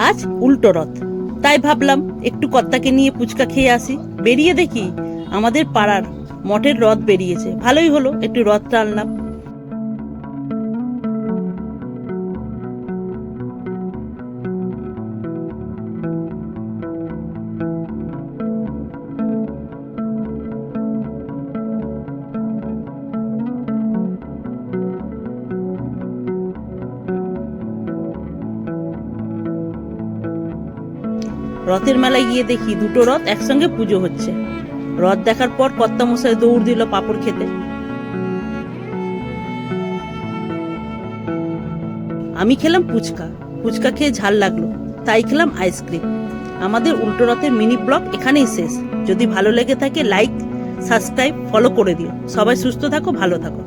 আজ উল্টো রথ, তাই ভাবলাম একটু কর্তাকে নিয়ে ফুচকা খেয়ে আসি। বেরিয়ে দেখি আমাদের পাড়ার মঠের রথ বেরিয়েছে। ভালোই হলো, একটু রথ টানলাম। রথের মেলায় গিয়ে দেখি দুটো রথ একসঙ্গে পুজো হচ্ছে। রথ দেখার পর কর্তামশাই দৌড় দিল পাঁপড় খেতে। আমি খেলাম ফুচকা। ফুচকা খেয়ে ঝাল লাগলো, তাই খেলাম আইসক্রিম। আমাদের উল্টো রথের মিনি ব্লগ এখানেই শেষ। যদি ভালো লেগে থাকে লাইক, সাবস্ক্রাইব, ফলো করে দিও। সবাই সুস্থ থাকো, ভালো থাকো।